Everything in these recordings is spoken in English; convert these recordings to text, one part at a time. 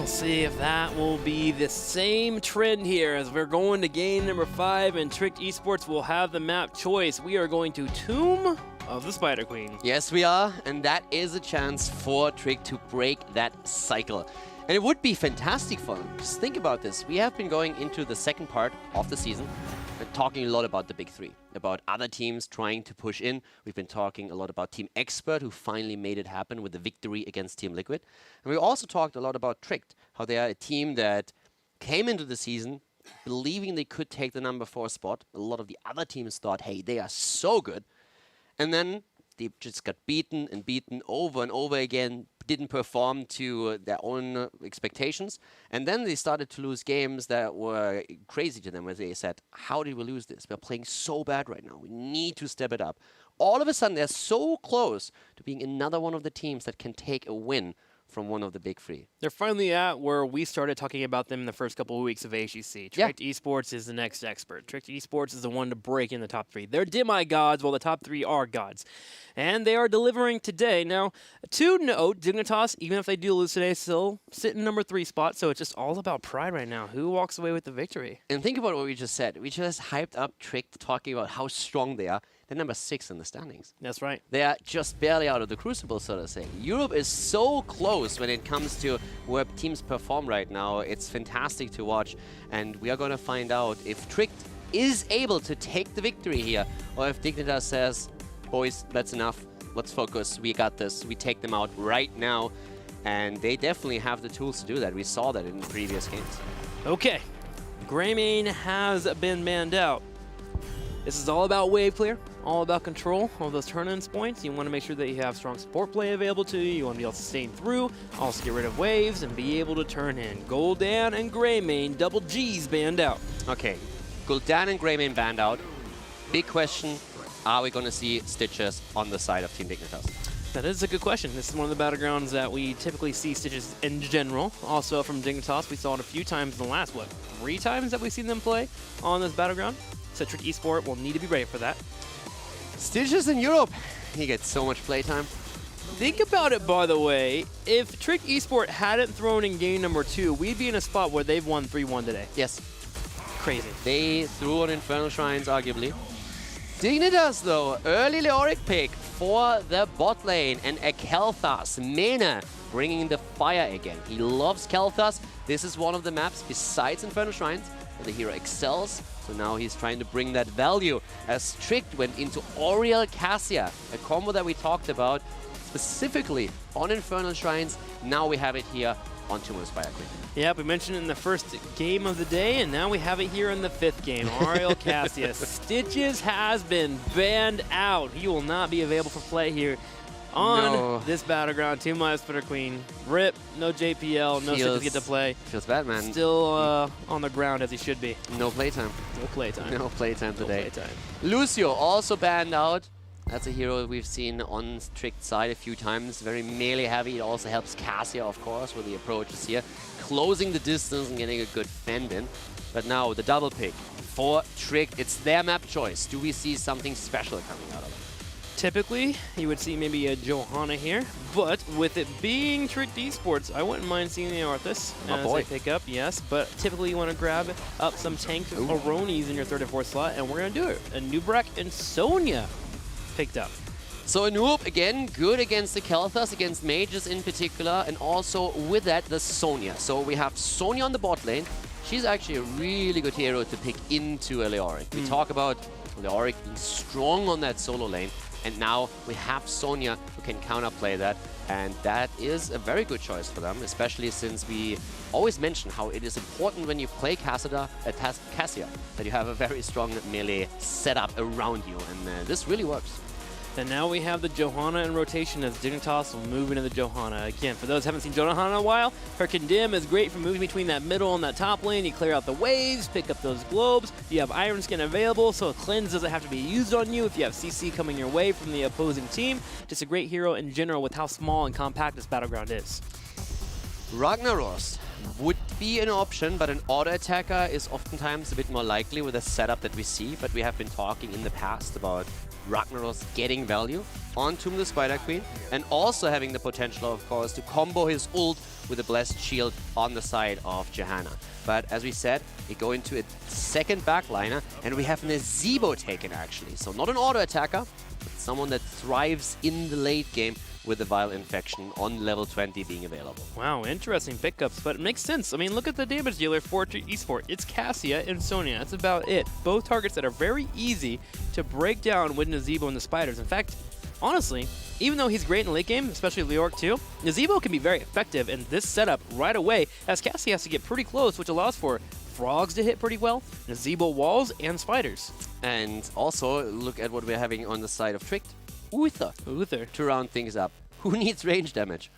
We'll see if that will be the same trend here as we're going to game number 5, and Tricked Esports will have the map choice. We are going to Tomb of the Spider Queen. Yes, we are, and that is a chance for Trick to break that cycle. And it would be fantastic for them. Just think about this. We have been going into the second part of the season and talking a lot about the big three, about other teams trying to push in. We've been talking a lot about Team Expert, who finally made it happen with the victory against Team Liquid. And we also talked a lot about Tricked, how they are a team that came into the season believing they could take the number 4 spot. A lot of the other teams thought, hey, they are so good. And then they just got beaten and beaten over and over again, didn't perform to their own expectations. And then they started to lose games that were crazy to them, where they said, how did we lose this? We're playing so bad right now. We need to step it up. All of a sudden, they're so close to being another one of the teams that can take a win from one of the big three. They're finally at where we started talking about them in the first couple of weeks of HGC. Tricked Esports is the next expert. Tricked Esports is the one to break in the top 3. They're demi-gods, while the top 3 are gods. And they are delivering today. Now, to note, Dignitas, even if they do lose today, still sit in number 3 spot, so it's just all about pride right now. Who walks away with the victory? And think about what we just said. We just hyped up Tricked, talking about how strong they are. They're number 6 in the standings. That's right. They are just barely out of the crucible, so to say. Europe is so close when it comes to where teams perform right now. It's fantastic to watch, and we are going to find out if Tricked is able to take the victory here, or if Dignitas says, boys, that's enough. Let's focus. We got this. We take them out right now, and they definitely have the tools to do that. We saw that in previous games. Okay. Greymane has been manned out. This is all about wave clear, all about control of those turn-ins points. You want to make sure that you have strong support play available to you. You want to be able to sustain through, also get rid of waves, and be able to turn in. Gul'dan and Greymane, double G's banned out. Okay, Gul'dan and Greymane banned out. Big question, are we going to see Stitches on the side of Team Dignitas? That is a good question. This is one of the battlegrounds that we typically see Stitches in general. Also from Dignitas, we saw it a few times in the last, 3 times that we've seen them play on this battleground. So Tricked Esport will need to be ready for that. Stitches in Europe. He gets so much playtime. Think about it, by the way. If Tricked Esport hadn't thrown in game number 2, we'd be in a spot where they've won 3-1 today. Yes. Crazy. They threw on Infernal Shrines, arguably. Dignitas, though, early Leoric pick for the bot lane, and a Kel'Thas. Mena bringing the fire again. He loves Kel'Thas. This is one of the maps, besides Infernal Shrines, where the hero excels. So now he's trying to bring that value, as Tricked went into Oriel Cassia, a combo that we talked about specifically on Infernal Shrines. Now we have it here on Tomb of the Spider Queen. Yep, we mentioned it in the first game of the day, and now we have it here in the 5th game. Oriel Cassia. Stitches has been banned out. He will not be available for play here on this battleground. Tomb of the Spider Queen. RIP, no JPL, no Stitches get to play. Feels bad, man. Still on the ground as he should be. No playtime. No playtime. No playtime today. No playtime. Lucio also banned out. That's a hero we've seen on Tricked side a few times. Very melee heavy. It also helps Cassia, of course, with the approaches here. Closing the distance and getting a good fend in. But now the double pick for Tricked. It's their map choice. Do we see something special coming out of it? Typically, you would see maybe a Johanna here, but with it being Tricked Esports, I wouldn't mind seeing the Arthas as they pick up, yes, but typically you want to grab up some tanked Aronis in your 3rd or 4th slot, and we're going to do it. A Nubrak and Sonya picked up. So Anub, again, good against the Kel'Thas, against mages in particular, and also with that, the Sonya. So we have Sonya on the bot lane. She's actually a really good hero to pick into a Leoric. We talk about Leoric being strong on that solo lane, and now we have Sonya who can counterplay that, and that is a very good choice for them, especially since we always mention how it is important when you play Cassia that you have a very strong melee setup around you, and this really works. And now we have the Johanna in rotation as Dignitas will move into the Johanna. Again, for those who haven't seen Johanna in a while, her Condemn is great for moving between that middle and that top lane. You clear out the waves, pick up those globes. You have Iron Skin available, so a cleanse doesn't have to be used on you if you have CC coming your way from the opposing team. Just a great hero in general with how small and compact this battleground is. Ragnaros would be an option, but an auto attacker is oftentimes a bit more likely with the setup that we see. But we have been talking in the past about Ragnaros getting value on Tomb of the Spider Queen and also having the potential, of course, to combo his ult with a Blessed Shield on the side of Johanna. But as we said, we go into a second backliner and we have Nazebo taken actually. So not an auto attacker, but someone that thrives in the late game with the Vile Infection on level 20 being available. Wow, interesting pickups, but it makes sense. I mean, look at the damage dealer for Esport. It's Cassia and Sonya. That's about it. Both targets that are very easy to break down with Nazebo and the Spiders. In fact, honestly, even though he's great in the late game, especially Leoric too, Nazebo can be very effective in this setup right away, as Cassie has to get pretty close, which allows for frogs to hit pretty well, Nazebo walls, and spiders. And also, look at what we're having on the side of Tricked. Uther to round things up. Who needs range damage?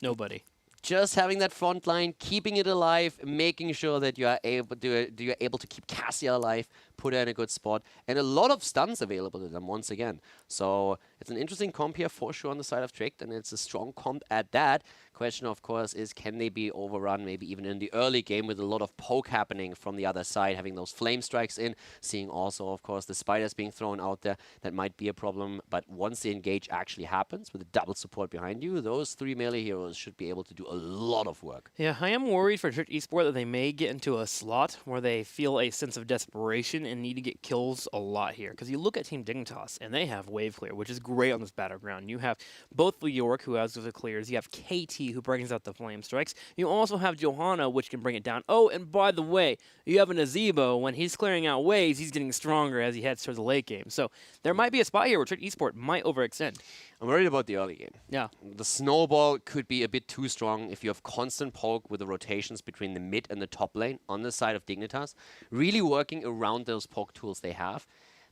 Nobody. Just having that front line, keeping it alive, making sure that you are able to keep Cassia alive, put her in a good spot, and a lot of stuns available to them once again. So it's an interesting comp here for sure on the side of Tricked, and it's a strong comp at that. Question, of course, is can they be overrun maybe even in the early game with a lot of poke happening from the other side, having those flame strikes in, seeing also, of course, the spiders being thrown out there. That might be a problem, but once the engage actually happens with a double support behind you, those three melee heroes should be able to do a lot of work. Yeah, I am worried for Tricked Esport that they may get into a slot where they feel a sense of desperation and need to get kills a lot here. Because you look at Team Dignitas, and they have wave clear, which is great on this battleground. You have both Leoric, who has the clears, you have KT, who brings out the flame strikes. You also have Johanna, which can bring it down. Oh, and by the way, you have a Nazebo. When he's clearing out waves, he's getting stronger as he heads towards the late game. So there might be a spot here where Tricked Esport might overextend. I'm worried about the early game. Yeah. The snowball could be a bit too strong if you have constant poke with the rotations between the mid and the top lane on the side of Dignitas. Really working around those poke tools they have.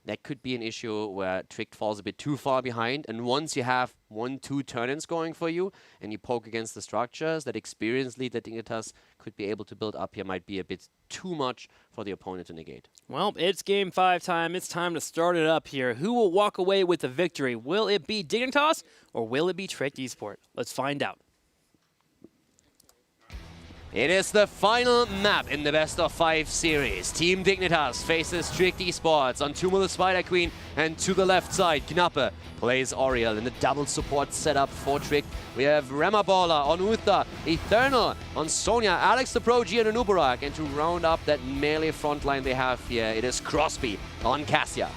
That could be an issue where Tricked falls a bit too far behind. And once you have 1-2 turn-ins going for you and you poke against the structures, that experience lead that Dignitas could be able to build up here might be a bit too much for the opponent to negate. Well, it's game 5 time. It's time to start it up here. Who will walk away with the victory? Will it be Dignitas or will it be Tricked Esport? Let's find out. It is the final map in the best of 5 series. Team Dignitas faces Tricked Esports on Tomb of the Spider Queen, and to the left side, Knappe plays Oriel in the double support setup for Tricked. We have Remaballer on Uther, Eternal on Sonya, Alex the Prodigy and Anubarak, and to round up that melee frontline they have here, it is Crosby on Cassia.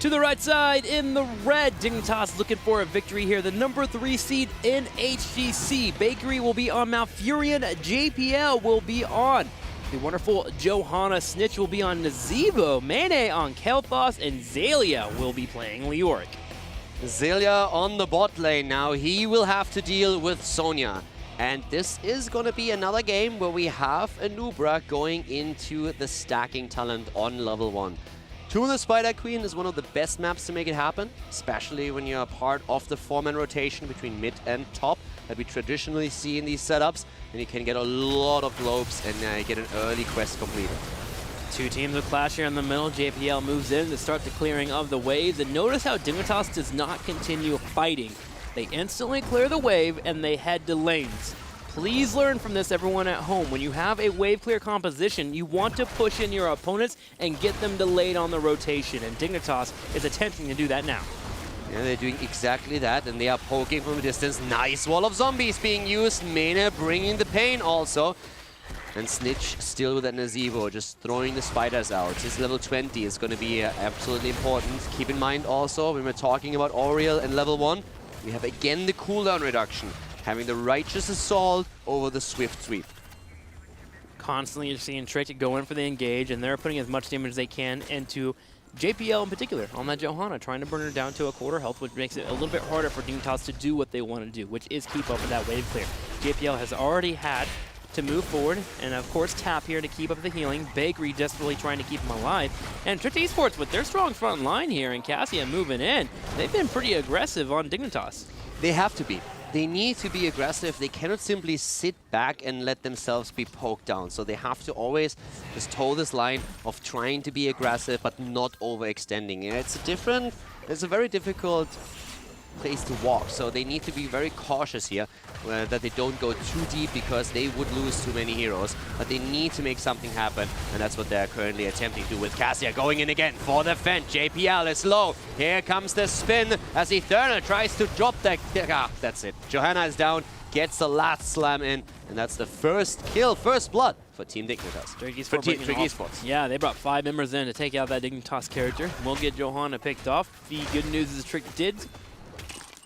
To the right side, in the red, Dignitas looking for a victory here. The number 3 seed in HGC. Bakery will be on Malfurion. JPL will be on the wonderful Johanna. Snitch will be on Nazebo. Mane on Kel'Thas. And Zalia will be playing Leoric. Zalia on the bot lane now. He will have to deal with Sonya. And this is going to be another game where we have Anubra going into the stacking talent on level 1. Tomb of the Spider Queen is one of the best maps to make it happen, especially when you're a part of the 4-man rotation between mid and top that we traditionally see in these setups, and you can get a lot of globes and get an early quest completed. Two teams will clash here in the middle. JPL moves in to start the clearing of the waves, and notice how Dignitas does not continue fighting. They instantly clear the wave and they head to lanes. Please learn from this, everyone at home. When you have a wave clear composition, you want to push in your opponents and get them delayed on the rotation, and Dignitas is attempting to do that now. Yeah, they're doing exactly that, and they are poking from a distance. Nice wall of zombies being used. Mane bringing the pain also. And Snitch still with that Nazebo, just throwing the spiders out. His level 20 is going to be absolutely important. Keep in mind also, when we're talking about Oriel and level 1, we have again the cooldown reduction. Having the Righteous Assault over the Swift Sweep. Constantly you're seeing Tricked go in for the engage, and they're putting as much damage as they can into JPL in particular on that Johanna, trying to burn her down to a quarter health, which makes it a little bit harder for Dignitas to do what they want to do, which is keep up with that wave clear. JPL has already had to move forward, and of course tap here to keep up the healing. Bakery desperately trying to keep him alive. And Tricked Esports, with their strong front line here, and Cassia moving in, they've been pretty aggressive on Dignitas. They have to be. They need to be aggressive. They cannot simply sit back and let themselves be poked down. So they have to always just toe this line of trying to be aggressive but not overextending. It's a very difficult place to walk, so they need to be very cautious here that they don't go too deep because they would lose too many heroes. But they need to make something happen, and that's what they're currently attempting to with Cassia going in again for the Fend. JPL is low. Here comes the spin as Eternal tries to drop that. That's it. Johanna is down, gets the last slam in, and that's the first kill, first blood for Team Dignitas. Trig Esports. Yeah, they brought 5 members in to take out that Dignitas character. We'll get Johanna picked off. The good news is Trick did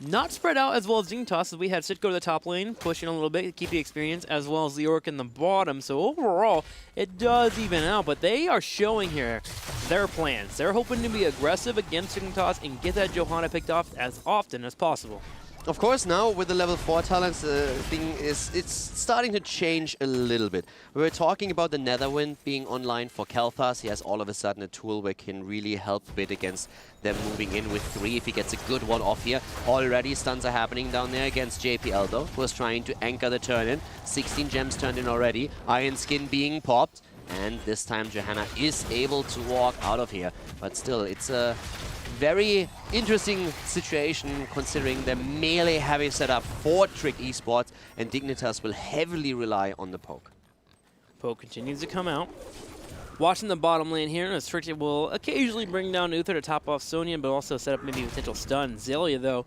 not spread out as well as Dignitas, as we had Sit go to the top lane, pushing a little bit to keep the experience, as well as the Orc in the bottom. So overall, it does even out, but they are showing here their plans. They're hoping to be aggressive against Dignitas and get that Johanna picked off as often as possible. Of course, now with the level 4 talents, it's starting to change a little bit. We were talking about the Netherwind being online for Kel'Thas. He has all of a sudden a tool where can really help a bit against them moving in with 3 if he gets a good one off here. Already stuns are happening down there against JPL though, who was trying to anchor the turn in. 16 gems turned in already. Iron Skin being popped. And this time Johanna is able to walk out of here. But still, it's a very interesting situation considering the melee heavy setup for Trick Esports, and Dignitas will heavily rely on the poke. Poke continues to come out. Watching the bottom lane here, as Trick will occasionally bring down Uther to top off Sonya, but also set up maybe a potential stun. Zelia, though,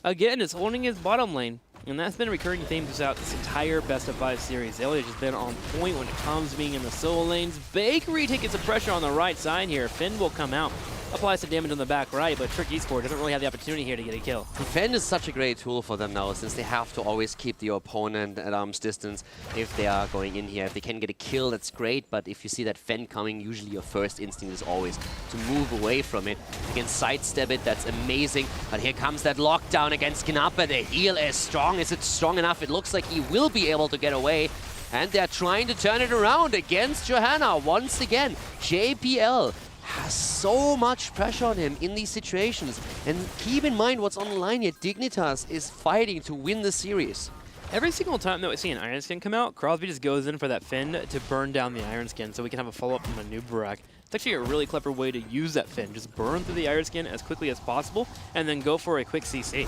again, is holding his bottom lane, and that's been a recurring theme throughout this entire best-of-5 series. Zelia has been on point when it comes to being in the solo lanes. Bakery taking some pressure on the right side here. Finn will come out, applies some damage on the back right, but Trick Esports doesn't really have the opportunity here to get a kill. Fend is such a great tool for them now, since they have to always keep the opponent at arm's distance if they are going in here. If they can get a kill, that's great, but if you see that Fend coming, usually your first instinct is always to move away from it. If you can sidestep it, that's amazing. But here comes that lockdown against Knappe. The heal is strong. Is it strong enough? It looks like he will be able to get away. And they're trying to turn it around against Johanna once again. JPL has so much pressure on him in these situations. And keep in mind what's on the line here. Dignitas is fighting to win the series. Every single time that we see an Iron Skin come out, Crosby just goes in for that Finn to burn down the Iron Skin so we can have a follow-up from a new Barak. It's actually a really clever way to use that Finn. Just burn through the Iron Skin as quickly as possible and then go for a quick CC.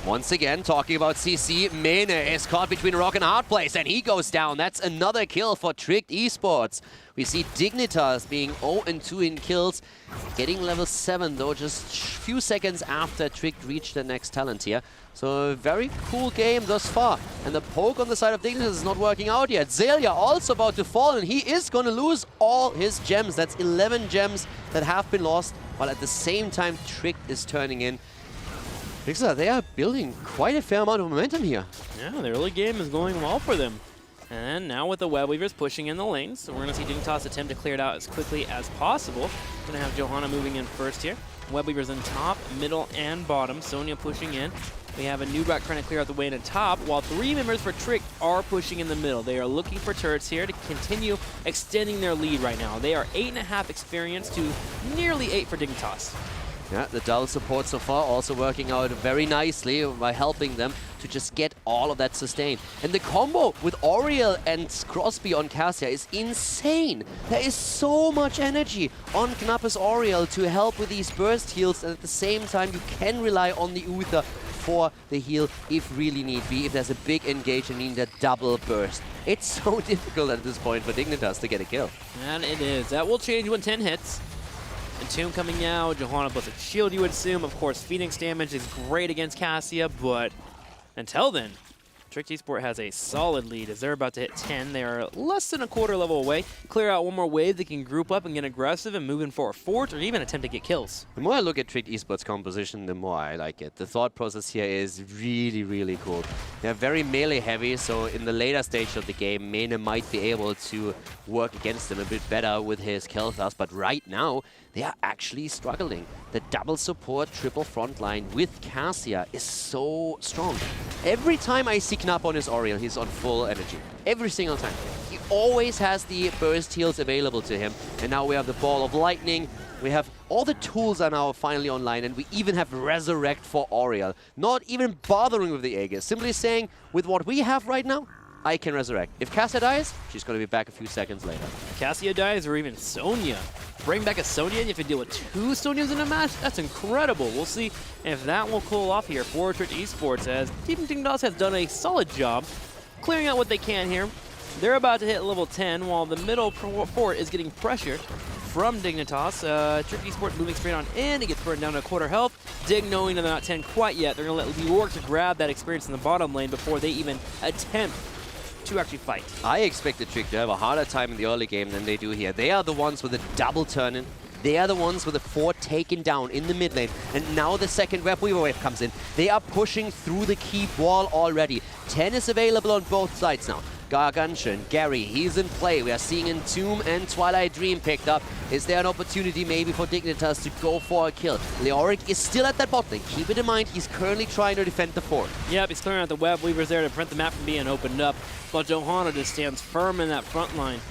Once again, talking about CC, Mene is caught between a rock and a hard place, and he goes down. That's another kill for Trick Esports. We see Dignitas being 0-2 in kills, getting level 7 though, just a few seconds after Trick reached the next talent here. So a very cool game thus far. And the poke on the side of Dignitas is not working out yet. Zelia also about to fall, and he is going to lose all his gems. That's 11 gems that have been lost, while at the same time Trick is turning in. They are building quite a fair amount of momentum here. Yeah, the early game is going well for them. And now with the Web Weavers pushing in the lanes, so we're going to see Dignitas attempt to clear it out as quickly as possible. Going to have Johanna moving in first here. Web Weavers in top, middle, and bottom. Sonya pushing in. We have a Nubrak trying to clear out the way in the top, while 3 members for Trick are pushing in the middle. They are looking for turrets here to continue extending their lead right now. They are 8.5 experience to nearly 8 for Dignitas. Yeah, the dual support so far also working out very nicely by helping them to just get all of that sustained. And the combo with Oriel and Crosby on Cassia is insane. There is so much energy on Knappe's Oriel to help with these burst heals, and at the same time you can rely on the Uther for the heal if really need be, if there's a big engage and need a double burst. It's so difficult at this point for Dignitas to get a kill. And it is. That will change when 10 hits. Entomb coming out, Johanna plus a shield, you would assume. Of course, Phoenix damage is great against Cassia, but until then, Trick Esport has a solid lead as they're about to hit 10. They are less than a quarter level away. Clear out one more wave, they can group up and get aggressive and move in for a fort or even attempt to get kills. The more I look at Trick Esports composition, the more I like it. The thought process here is really, really cool. They're very melee heavy, so in the later stage of the game, Mene might be able to work against them a bit better with his Kel'Thas, but right now, they are actually struggling. The double support triple frontline with Cassia is so strong. Every time I see Knappe on his Oriel, he's on full energy. Every single time. He always has the burst heals available to him. And now we have the Ball of Lightning. We have all the tools are now finally online, and we even have Resurrect for Oriel. Not even bothering with the Aegis. Simply saying, with what we have right now, I can resurrect. If Cassia dies, she's going to be back a few seconds later. Cassia dies or even Sonya. bring back a Sonya, and you have to deal with 2 Sonyas in a match? That's incredible. We'll see if that will cool off here for Trick Esports, as Team Dignitas has done a solid job clearing out what they can here. They're about to hit level 10, while the middle fort is getting pressure from Dignitas. Trick Esports moving straight on in. It gets burned down to 1/4 health. Dig, knowing they're not 10 quite yet, they're going to let Liork to grab that experience in the bottom lane before they even attempt to actually fight. I expected Trick to have a harder time in the early game than they do here. They are the ones with a double turn-in. They are the ones with the fort taken down in the mid lane. And now the second Web Weaver wave comes in. They are pushing through the keep wall already. 10 is available on both sides now. Gargantia, Gary, he's in play. We are seeing Entomb and Twilight Dream picked up. Is there an opportunity maybe for Dignitas to go for a kill? Leoric is still at that bot lane. Keep it in mind, he's currently trying to defend the fort. Yep, he's clearing out the Web Weavers there to prevent the map from being opened up. But Johanna just stands firm in that front line,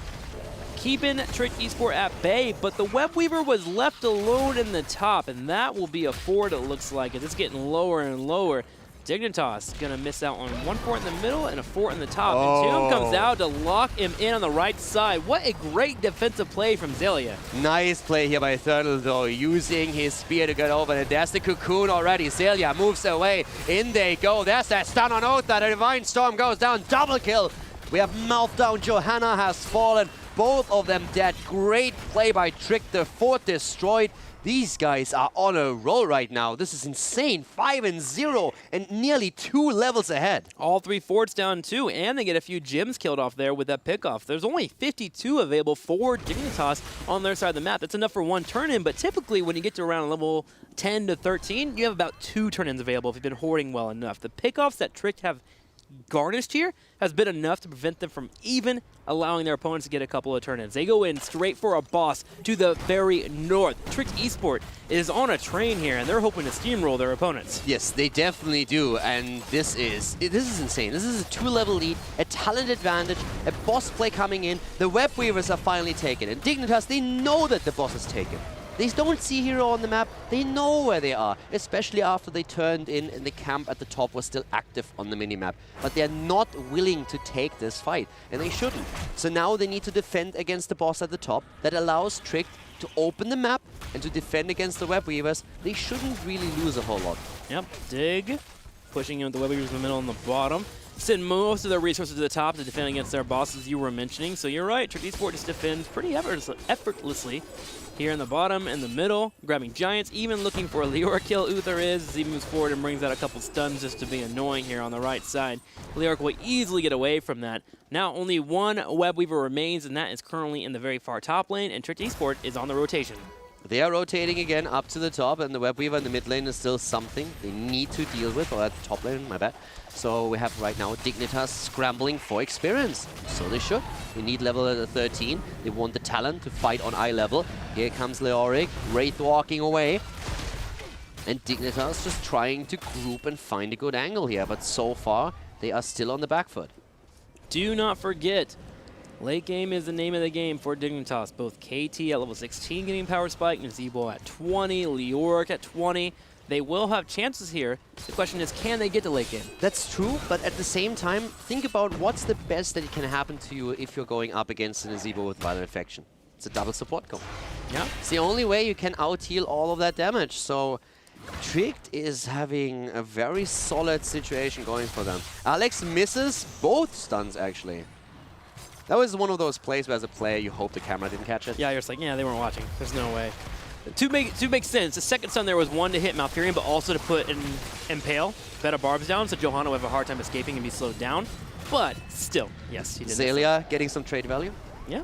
keeping Trick Esport at bay, but the Web Weaver was left alone in the top, and that will be a fort, it looks like. It's getting lower and lower. Dignitas gonna miss out on 1 fort in the middle and a fort in the top. And Tomb comes out to lock him in on the right side. What a great defensive play from Zelia. Nice play here by Turtle, though, using his spear to get over it. There's the cocoon already. Zelia moves away. In they go. There's that stun on Otha. The Divine Storm goes down. Double kill. We have Meltdown. Johanna has fallen. Both of them dead. Great play by Trick. The fort destroyed. These guys are on a roll right now. This is insane. 5-0 and nearly 2 levels ahead. All 3 forts down too, and they get a few gems killed off there with that pickoff. There's only 52 available for Dignitas on their side of the map. That's enough for 1 turn-in, but typically when you get to around level 10 to 13, you have about 2 turn-ins available if you've been hoarding well enough. The pickoffs that Trick have garnished here has been enough to prevent them from even allowing their opponents to get a couple of turn-ins. They go in straight for a boss to the very north. Trick Esport is on a train here, and they're hoping to steamroll their opponents. Yes, they definitely do, and this is insane. This is a 2-level lead, a talent advantage, a boss play coming in. The Web Weavers are finally taken, and Dignitas, they know that the boss is taken. They don't see Hero on the map. They know where they are, especially after they turned in and the camp at the top was still active on the minimap. But they're not willing to take this fight, and they shouldn't. So now they need to defend against the boss at the top. That allows Trick to open the map and to defend against the Web Weavers. They shouldn't really lose a whole lot. Yep, Dig pushing in with the Web Weavers in the middle and the bottom. Send most of their resources to the top to defend against their bosses you were mentioning. So you're right, Trick Esport just defends pretty effortlessly here in the bottom and the middle, grabbing Giants, even looking for a Leoric kill. Uther is, as he moves forward and brings out a couple stuns just to be annoying here on the right side. Leoric will easily get away from that. Now only 1 Web Weaver remains, and that is currently in the very far top lane, and Trick Esport is on the rotation. They are rotating again up to the top, and the Web Weaver in the mid lane is still something they need to deal with, or at the top lane, my bad. So we have right now Dignitas scrambling for experience. So they should. They need level 13. They want the talent to fight on eye level. Here comes Leoric, Wraith walking away. And Dignitas just trying to group and find a good angle here, but so far they are still on the back foot. Do not forget, late game is the name of the game for Dignitas. Both KT at level 16 getting power spike, Nazebo at 20, Leoric at 20. They will have chances here. The question is, can they get to late game? That's true, but at the same time, think about what's the best that can happen to you if you're going up against an Nazebo with Violent Infection. It's a double support combo. Yeah. It's the only way you can out-heal all of that damage. So Tricked is having a very solid situation going for them. Alex misses both stuns, actually. That was one of those plays where as a player you hope the camera didn't catch it. Yeah, you're just like, yeah, they weren't watching. There's no way. To make sense, the second stun there was 1 to hit Malfurion, but also to put an Impale, Beta Barbs down, so Johanna will have a hard time escaping and be slowed down. But still, yes, he did. Zelia getting some trade value. Yeah,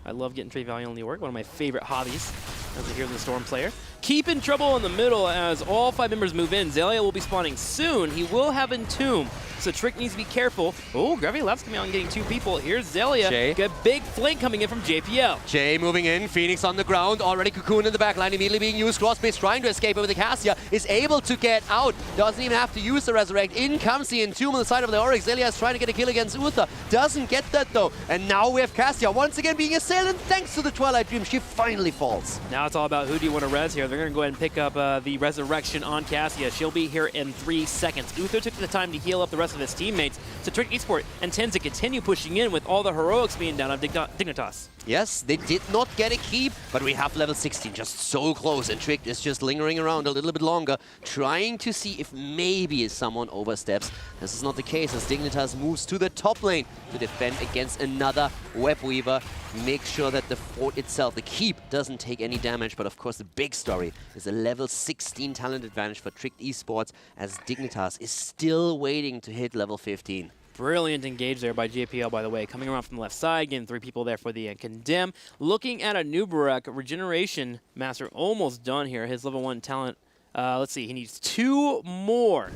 I love getting trade value on Leoric, one of my favorite hobbies as a Heroes of the Storm player. Keep in trouble in the middle as all 5 members move in. Zelia will be spawning soon. He will have Entomb, so Trick needs to be careful. Oh, Gravity Lab's coming out and getting 2 people. Here's Zelia. Jay. Got a big flank coming in from JPL. Jay moving in, Phoenix on the ground, already Cocoon in the back line, immediately being used. Crossbase trying to escape over the Cassia, is able to get out, doesn't even have to use the Resurrect. In comes the Entomb on the side of the Oryx. Zelia is trying to get a kill against Uther, doesn't get that though. And now we have Cassia once again being assailed, and thanks to the Twilight Dream, she finally falls. Now it's all about who do you want to res here. They're going to go ahead and pick up the Resurrection on Cassia. She'll be here in 3 seconds. Uther took the time to heal up the rest of his teammates, so Trick Esport intends to continue pushing in with all the heroics being down on Dignitas. Yes, they did not get a keep, but we have level 16 just so close, and Trick is just lingering around a little bit longer, trying to see if maybe someone oversteps. This is not the case, as Dignitas moves to the top lane to defend against another Web Weaver. Make sure that the fort itself, the keep, doesn't take any damage, but of course the big story is a level 16 talent advantage for Trick Esports, as Dignitas is still waiting to hit level 15. Brilliant engage there by JPL, by the way. Coming around from the left side, getting 3 people there for the condemn. Looking at a Nubarak, Regeneration Master almost done here. His level 1 talent, let's see, he needs 2 more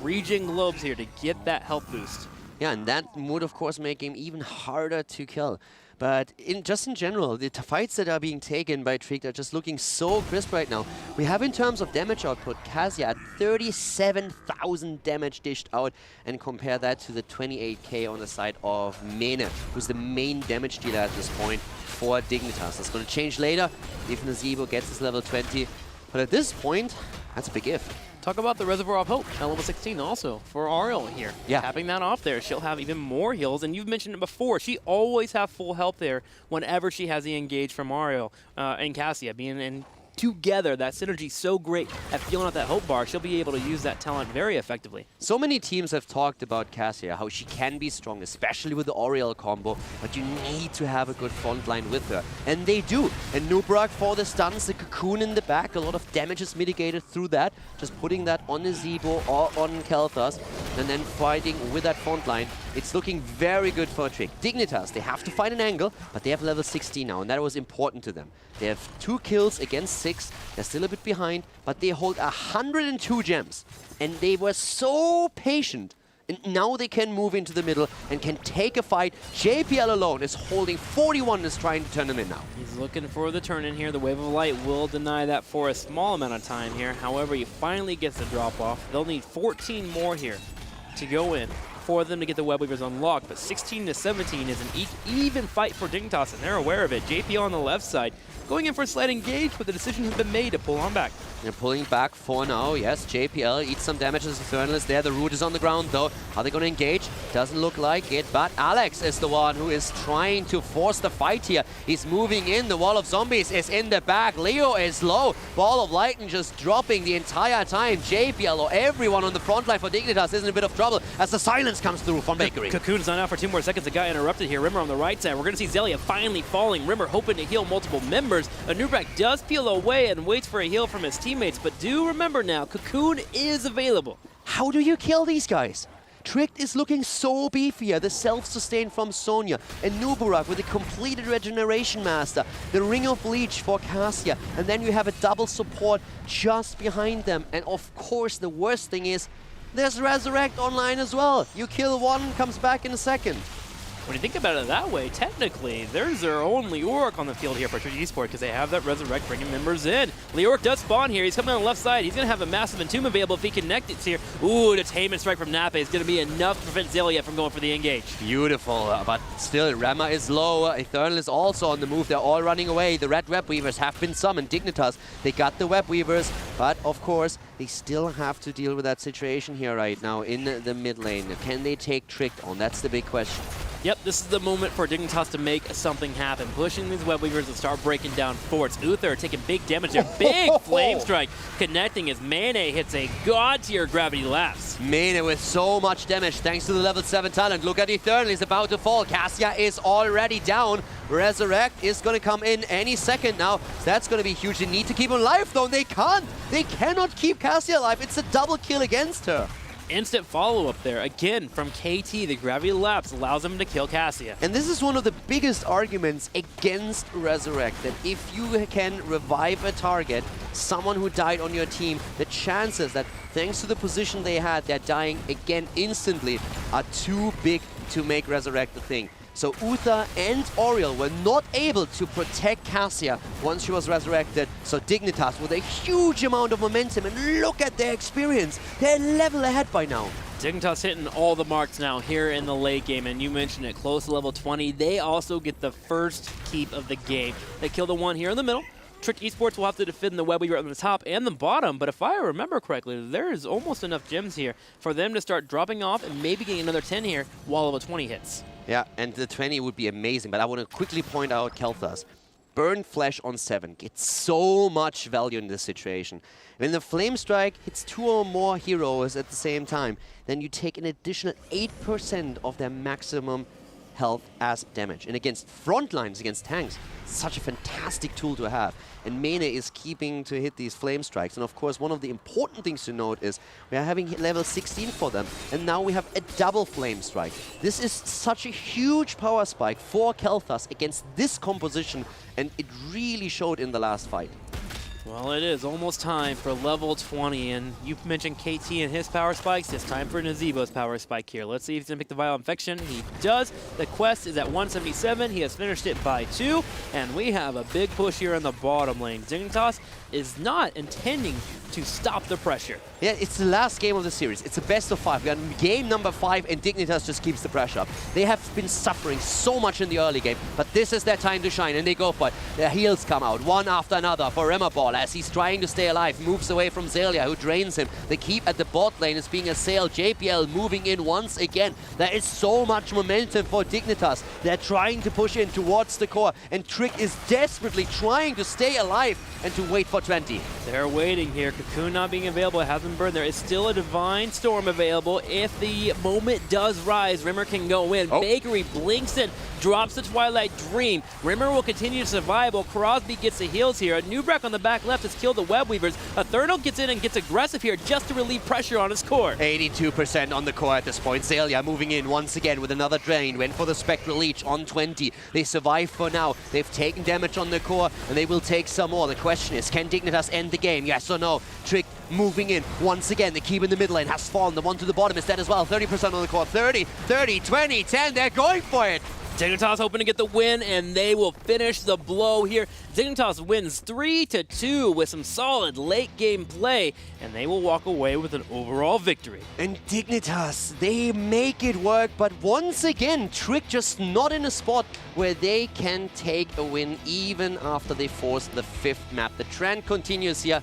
regen globes here to get that health boost. Yeah, and that would of course make him even harder to kill. But just in general, the fights that are being taken by Trick are just looking so crisp right now. We have, in terms of damage output, Cassia at 37,000 damage dished out, and compare that to the 28k on the side of Mene, who's the main damage dealer at this point for Dignitas. That's going to change later if Nazeebo gets his level 20. But at this point, that's a big if. Talk about the Reservoir of Hope at level 16 also for Ariel here. Yeah. Tapping that off there, she'll have even more heals. And you've mentioned it before, she always has full health there whenever she has the engage from Ariel and Cassia. Being in together, that synergy so great at feeling out that hope bar, she'll be able to use that talent very effectively. So many teams have talked about Cassia, how she can be strong, especially with the Oriel combo, but you need to have a good front line with her. And they do. And Nubarak for the stuns, the cocoon in the back, a lot of damage is mitigated through that. Just putting that on Nazeebo or on Kel'Thas, and then fighting with that front line. It's looking very good for Trick. Dignitas, they have to find an angle, but they have level 16 now, and that was important to them. They have 2 kills against 6. They're still a bit behind, but they hold 102 gems. And they were so patient. And now they can move into the middle and can take a fight. JPL alone is holding 41 and is trying to turn them in now. He's looking for the turn in here. The Wave of Light will deny that for a small amount of time here. However, he finally gets the drop off. They'll need 14 more here to go in for them to get the Web Weavers unlocked, but 16 to 17 is an even fight for Dignitas, and they're aware of it. JPL on the left side going in for a slight engage, but the decision has been made to pull on back. They're pulling back for now. Yes, JPL eats some damage as Eternal is there. The root is on the ground though. Are they going to engage? Doesn't look like it, but Alex is the one who is trying to force the fight here. He's moving in. The wall of zombies is in the back. Leo is low. Ball of lightning just dropping the entire time. JPL or everyone on the front line for Dignitas is in a bit of trouble as the silence comes through from Bakery. Cocoon's not out for 2 more seconds. The guy interrupted here. Rimmer on the right side. We're going to see Zelia finally falling. Rimmer hoping to heal multiple members. Nubarak does peel away and waits for a heal from his teammates, but do remember now, Cocoon is available. How do you kill these guys? Trick is looking so beefier, the self-sustain from Sonya, and Nubarak with a completed Regeneration Master, the Ring of Leech for Cassia, and then you have a double support just behind them. And of course, the worst thing is, there's Resurrect online as well. You kill one, comes back in a second. When you think about it that way, technically, there's their own Leoric on the field here for Trick Esports because they have that Resurrect bringing members in. Leoric does spawn here. He's coming on the left side. He's going to have a massive Entomb available if he connects here. Ooh, the Tainment Strike from Nape is going to be enough to prevent Zelia from going for the engage. Beautiful, but still, Rama is low. Eternal is also on the move. They're all running away. The Red Web Weavers have been summoned. Dignitas, they got the Web Weavers, but of course, they still have to deal with that situation here right now in the mid lane. Can they take Trick on? That's the big question. Yep, this is the moment for Dignitas to make something happen. Pushing these Web Weavers to start breaking down forts. Uther taking big damage there. Big Flame Strike connecting as Mene hits a god-tier Gravity Lapse. Mene with so much damage thanks to the level 7 talent. Look at Eternal, he's about to fall. Cassia is already down. Resurrect is going to come in any second now. That's going to be huge. They need to keep him alive though. They can't. They cannot keep Cassia alive. It's a double kill against her. Instant follow-up there, again, from KT. The Gravity Lapse allows him to kill Cassia. And this is one of the biggest arguments against Resurrect, that if you can revive a target, someone who died on your team, the chances that, thanks to the position they had, they're dying again instantly are too big to make Resurrect a thing. So Uther and Oriel were not able to protect Cassia once she was resurrected. So Dignitas with a huge amount of momentum, and look at their experience. They're level ahead by now. Dignitas hitting all the marks now here in the late game, and you mentioned it, close to level 20. They also get the first keep of the game. They kill the one here in the middle. Trick Esports will have to defend the Web Weaver on the top and the bottom, but if I remember correctly, there is almost enough gems here for them to start dropping off and maybe getting another 10 here while level 20 hits. Yeah, and the 20 would be amazing, but I want to quickly point out Kel'Thas. Burn Flesh on 7 gets so much value in this situation. When the Flame Strike hits 2 or more heroes at the same time, then you take an additional 8% of their maximum health as damage. And against front lines, against tanks, such a fantastic tool to have. And Mene is keeping to hit these flame strikes. And of course, one of the important things to note is we are having level 16 for them. And now we have a double flame strike. This is such a huge power spike for Kel'Thas against this composition. And it really showed in the last fight. Well, it is almost time for level 20, and you mentioned KT and his power spikes. It's time for Nazeebo's power spike here. Let's see if he's going to pick the Vial Infection. He does. The quest is at 177. He has finished it by 2, and we have a big push here in the bottom lane. Dignitas is not intending to stop the pressure. Yeah, it's the last game of the series. It's a best of 5. We are in game number 5, and Dignitas just keeps the pressure up. They have been suffering so much in the early game, but this is their time to shine, and they go for it. Their heals come out, one after another for Rimmerball as he's trying to stay alive, moves away from Zelia, who drains him. The keep at the bot lane is being assailed. JPL moving in once again. There is so much momentum for Dignitas. They're trying to push in towards the core, and Trick is desperately trying to stay alive and to wait for 20. They're waiting here. Cocoon not being available, it hasn't burned. There is still a Divine Storm available. If the moment does rise, Rimmer can go in. Bakery blinks in, drops the Twilight Dream. Rimmer will continue to survive while Crosby gets the heals here. A Nubrak on the back left has killed the Web Weavers. Eternal gets in and gets aggressive here just to relieve pressure on his core. 82% on the core at this point. Zelia moving in once again with another drain. Went for the Spectral Leech on 20. They survive for now. They've taken damage on the core, and they will take some more. The question is, can Dignitas end the game? Yes or no? Trick moving in once again. The keep in the middle lane has fallen. The one to the bottom is dead as well. 30% on the core. 30, 20, 10. They're going for it. Dignitas hoping to get the win, and they will finish the blow here. Dignitas wins 3-2 with some solid late game play, and they will walk away with an overall victory. And Dignitas, they make it work, but once again, Trick just not in a spot where they can take a win even after they force the 5th map. The trend continues here,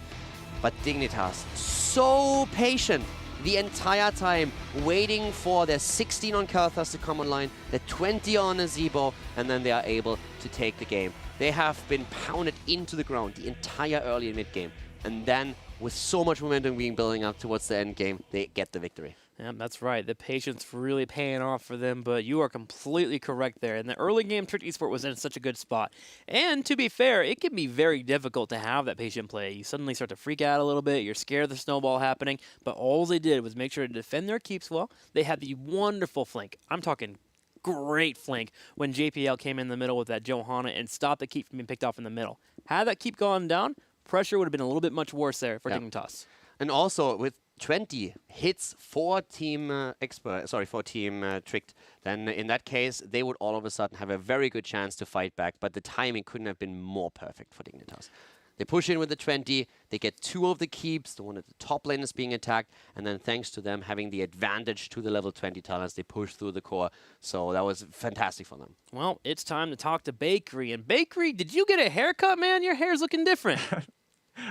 but Dignitas so patient the entire time, waiting for their 16 on Kel'Thas to come online, the 20 on Nazeebo, and then they are able to take the game. They have been pounded into the ground the entire early and mid game, and then with so much momentum being building up towards the end game, they get the victory. Yeah, that's right. The patience really paying off for them, but you are completely correct there. In the early game, Trick Esport was in such a good spot. And to be fair, it can be very difficult to have that patient play. You suddenly start to freak out a little bit. You're scared of the snowball happening. But all they did was make sure to defend their keeps well. They had the wonderful flank. I'm talking great flank when JPL came in the middle with that Johanna and stopped the keep from being picked off in the middle. Had that keep gone down, pressure would have been a little bit much worse there for Dignitas. And also with 20 hits for Team Tricked, then in that case, they would all of a sudden have a very good chance to fight back, but the timing couldn't have been more perfect for Dignitas. They push in with the 20, they get 2 of the keeps, the one at the top lane is being attacked, and then thanks to them having the advantage to the level 20 talents, they push through the core, so that was fantastic for them. Well, it's time to talk to Bakery, and Bakery, did you get a haircut, man? Your hair's looking different.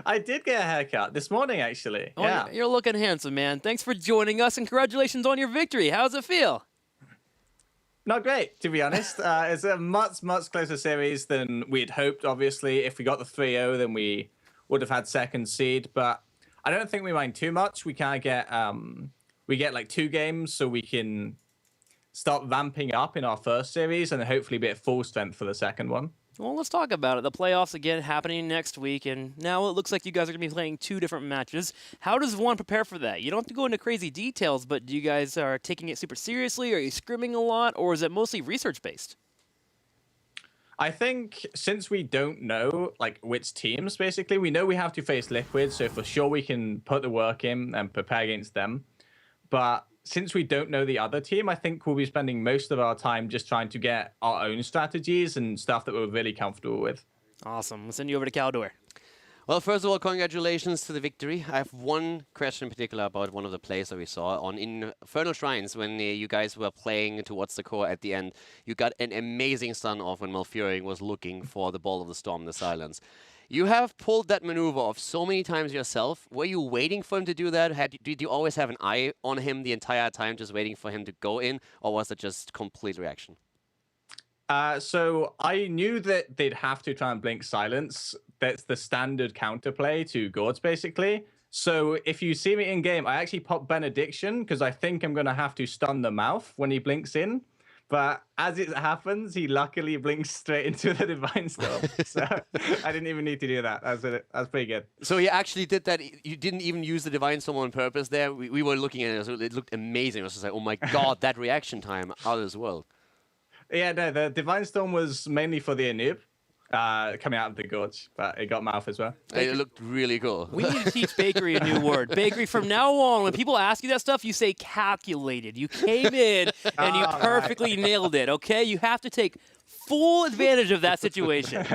I did get a haircut this morning, actually. Oh, yeah. You're looking handsome, man. Thanks for joining us, and congratulations on your victory. How's it feel? Not great, to be honest. It's a much, much closer series than we'd hoped, obviously. If we got the 3-0, then we would have had second seed. But I don't think we mind too much. We kind of get like 2 games, so we can start ramping up in our first series and hopefully be at full strength for the second one. Well, let's talk about it. The playoffs again happening next week, and now it looks like you guys are going to be playing 2 different matches. How does one prepare for that? You don't have to go into crazy details, but do you guys are taking it super seriously? Are you scrimming a lot, or is it mostly research-based? I think since we don't know like which teams, basically, we know we have to face Liquid, so for sure we can put the work in and prepare against them. But since we don't know the other team, I think we'll be spending most of our time just trying to get our own strategies and stuff that we're really comfortable with. Awesome. We'll send you over to Caldor. Well, first of all, congratulations to the victory. I have one question in particular about one of the plays that we saw on Infernal Shrines when you guys were playing towards the core at the end. You got an amazing stun off when Malfurion was looking for the Ball of the Storm, the Silence. You have pulled that maneuver off so many times yourself. Were you waiting for him to do that? Did you always have an eye on him the entire time, just waiting for him to go in? Or was it just complete reaction? So I knew that they'd have to try and blink silence. That's the standard counterplay to Gourds, basically. So if you see me in game, I actually pop Benediction because I think I'm going to have to stun the mouth when he blinks in. But as it happens, he luckily blinks straight into the Divine Storm. So I didn't even need to do that. That's pretty good. So you actually did that. You didn't even use the Divine Storm on purpose there. We were looking at it. So it looked amazing. I was just like, oh my God, that reaction time out as well. Yeah, no, the Divine Storm was mainly for the Anub. Coming out of the gorge, but it got mouth as well. It looked really cool. We need to teach Bakery a new word. Bakery, from now on, when people ask you that stuff, you say calculated. You came in and you perfectly nailed it, okay? You have to take full advantage of that situation.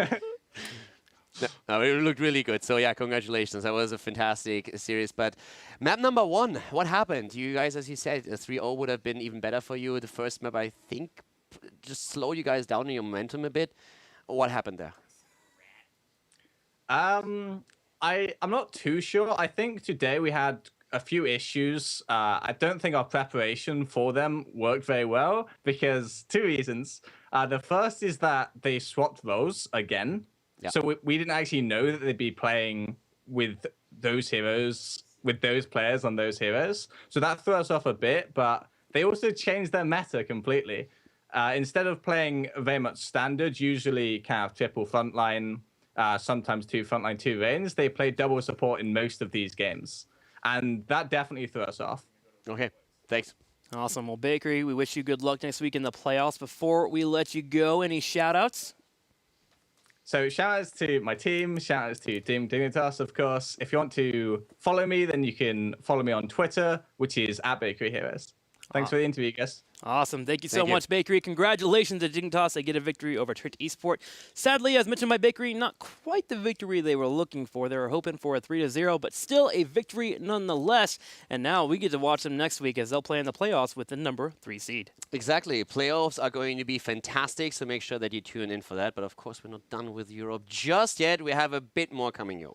No, it looked really good. So, yeah, congratulations. That was a fantastic series. But map number 1, what happened? You guys, as you said, 3-0 would have been even better for you. The first map, I think, just slowed you guys down in your momentum a bit. What happened there? I'm not too sure. I think today we had a few issues. I don't think our preparation for them worked very well because 2 reasons. The first is that they swapped roles again. Yep. So we didn't actually know that they'd be playing with those heroes, with those players on those heroes. So that threw us off a bit, but they also changed their meta completely. Instead of playing very much standard, usually kind of triple frontline, sometimes 2 frontline, 2 lanes, they play double support in most of these games. And that definitely threw us off. Okay, thanks. Awesome. Well, Bakery, we wish you good luck next week in the playoffs. Before we let you go, any shout-outs? So shout-outs to my team, shout-outs to Team Dignitas, of course. If you want to follow me, then you can follow me on Twitter, which is @BakeryHeroes. Thanks for the interview, guys. Awesome. Thank you so much, Bakery. Congratulations to Dignitas. They get a victory over Tricked Esport. Sadly, as mentioned by Bakery, not quite the victory they were looking for. They were hoping for a 3-0, but still a victory nonetheless. And now we get to watch them next week as they'll play in the playoffs with the number 3 seed. Exactly. Playoffs are going to be fantastic, so make sure that you tune in for that. But of course, we're not done with Europe just yet. We have a bit more coming your way.